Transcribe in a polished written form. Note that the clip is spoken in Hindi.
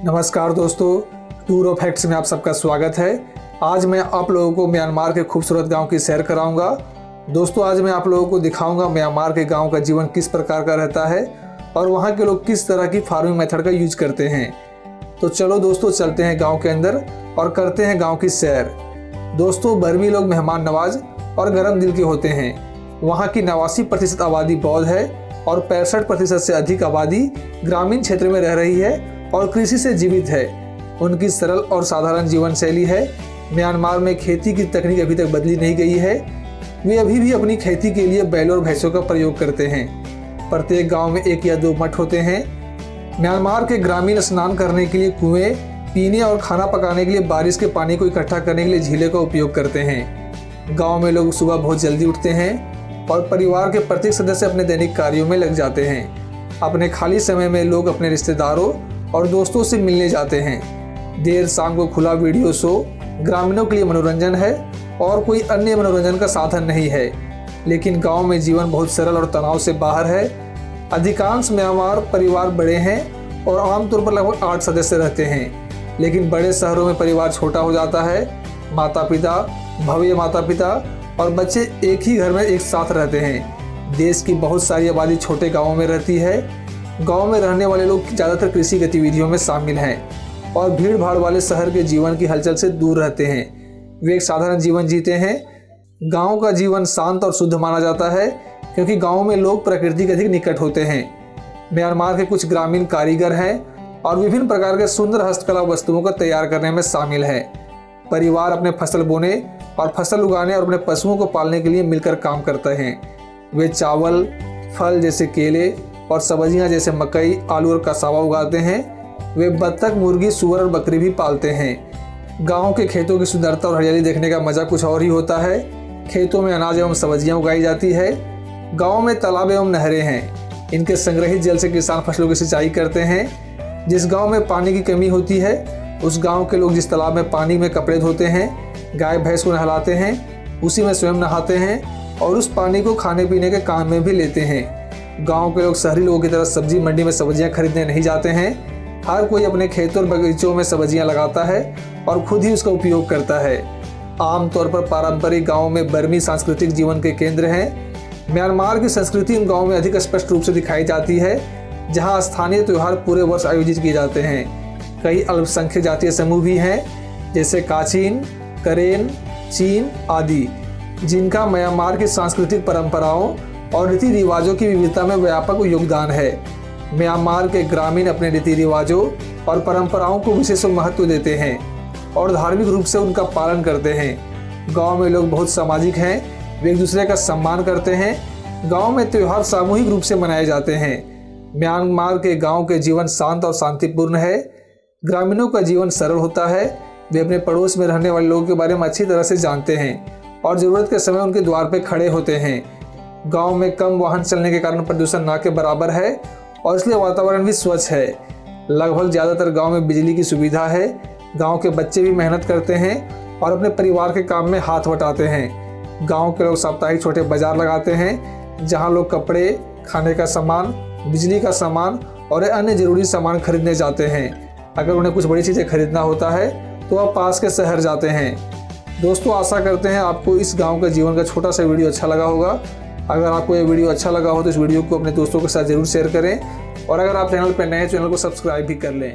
नमस्कार दोस्तों, टूर ऑफ फैक्ट्स में आप सबका स्वागत है। आज मैं आप लोगों को म्यांमार के खूबसूरत गांव की सैर कराऊंगा। दोस्तों, आज मैं आप लोगों को दिखाऊंगा म्यांमार के गांव का जीवन किस प्रकार का रहता है और वहां के लोग किस तरह की फार्मिंग मेथड का यूज करते हैं। तो चलो दोस्तों, चलते हैं गाँव के अंदर और करते हैं गाँव की सैर। दोस्तों, बर्मी लोग मेहमान नवाज और गर्म दिल के होते हैं। वहाँ की 89% आबादी बौद्ध है और 65% से अधिक आबादी ग्रामीण क्षेत्र में रह रही है और कृषि से जीवित है। उनकी सरल और साधारण जीवन शैली है। म्यांमार में खेती की तकनीक अभी तक बदली नहीं गई है। वे अभी भी अपनी खेती के लिए बैलों और भैंसों का प्रयोग करते हैं। प्रत्येक गांव में 1 या 2 मठ होते हैं। म्यांमार के ग्रामीण स्नान करने के लिए कुएं, पीने और खाना पकाने के लिए बारिश के पानी को इकट्ठा करने के लिए झीलें का उपयोग करते हैं। गाँव में लोग सुबह बहुत जल्दी उठते हैं और परिवार के प्रत्येक सदस्य अपने दैनिक कार्यों में लग जाते हैं। अपने खाली समय में लोग अपने रिश्तेदारों और दोस्तों से मिलने जाते हैं। देर शाम को खुला वीडियो शो ग्रामीणों के लिए मनोरंजन है और कोई अन्य मनोरंजन का साधन नहीं है। लेकिन गांव में जीवन बहुत सरल और तनाव से बाहर है। अधिकांश म्यांमार परिवार बड़े हैं और आमतौर पर लगभग 8 सदस्य रहते हैं। लेकिन बड़े शहरों में परिवार छोटा हो जाता है। माता पिता, भव्य माता पिता और बच्चे एक ही घर में एक साथ रहते हैं। देश की बहुत सारी आबादी छोटे गाँवों में रहती है। गांव में रहने वाले लोग ज़्यादातर कृषि गतिविधियों में शामिल हैं और भीड़ भाड़ वाले शहर के जीवन की हलचल से दूर रहते हैं। वे एक साधारण जीवन जीते हैं। गांव का जीवन शांत और शुद्ध माना जाता है क्योंकि गांव में लोग प्रकृति के अधिक निकट होते हैं। म्यांमार के कुछ ग्रामीण कारीगर हैं और विभिन्न प्रकार के सुंदर हस्तकला वस्तुओं को तैयार करने में शामिल है। परिवार अपने फसल बोने और फसल उगाने और अपने पशुओं को पालने के लिए मिलकर काम करते हैं। वे चावल, फल जैसे केले और सब्जियां जैसे मकई, आलू और कसावा उगाते हैं। वे बत्तख, मुर्गी, सुअर और बकरी भी पालते हैं। गांव के खेतों की सुंदरता और हरियाली देखने का मजा कुछ और ही होता है। खेतों में अनाज एवं सब्जियां उगाई जाती है। गांव में तालाब एवं नहरें हैं। इनके संग्रहित जल से किसान फसलों की सिंचाई करते हैं। जिस गाँव में पानी की कमी होती है उस गाँव के लोग जिस तालाब में पानी में कपड़े धोते हैं, गाय भैंस को नहलाते हैं, उसी में स्वयं नहाते हैं और उस पानी को खाने पीने के काम में भी लेते हैं। गांव के लोग शहरी लोगों की तरह सब्जी मंडी में सब्जियां खरीदने नहीं जाते हैं। हर कोई अपने खेतों और बगीचों में सब्जियां लगाता है और खुद ही उसका उपयोग करता है। आमतौर पर पारंपरिक गांवों में बर्मी सांस्कृतिक जीवन के केंद्र हैं। म्यांमार की संस्कृति इन गाँव में अधिक स्पष्ट रूप से दिखाई जाती है, जहाँ स्थानीय त्यौहार पूरे वर्ष आयोजित किए जाते हैं। कई अल्पसंख्यक जातीय समूह भी हैं जैसे काचिन, करेन, चीन आदि, जिनका म्यांमार की सांस्कृतिक परंपराओं और रीति रिवाजों की विविधता में व्यापक योगदान है। म्यांमार के ग्रामीण अपने रीति रिवाजों और परंपराओं को विशेष महत्व देते हैं और धार्मिक रूप से उनका पालन करते हैं। गांव में लोग बहुत सामाजिक हैं। वे एक दूसरे का सम्मान करते हैं। गांव में त्यौहार सामूहिक रूप से मनाए जाते हैं। म्यांमार के गाँव के जीवन शांत और शांतिपूर्ण है। ग्रामीणों का जीवन सरल होता है। वे अपने पड़ोस में रहने वाले लोगों के बारे में अच्छी तरह से जानते हैं और ज़रूरत के समय उनके द्वार पर खड़े होते हैं। गांव में कम वाहन चलने के कारण प्रदूषण ना के बराबर है और इसलिए वातावरण भी स्वच्छ है। लगभग ज़्यादातर गांव में बिजली की सुविधा है। गांव के बच्चे भी मेहनत करते हैं और अपने परिवार के काम में हाथ बटाते हैं। गांव के लोग साप्ताहिक छोटे बाजार लगाते हैं जहां लोग कपड़े, खाने का सामान, बिजली का सामान और अन्य जरूरी सामान खरीदने जाते हैं। अगर उन्हें कुछ बड़ी चीज़ें खरीदना होता है तो वह पास के शहर जाते हैं। दोस्तों, आशा करते हैं आपको इस गाँव का जीवन का छोटा सा वीडियो अच्छा लगा होगा। अगर आपको ये वीडियो अच्छा लगा हो तो इस वीडियो को अपने दोस्तों के साथ ज़रूर शेयर करें और अगर आप चैनल पर नए हैं, चैनल को सब्सक्राइब भी कर लें।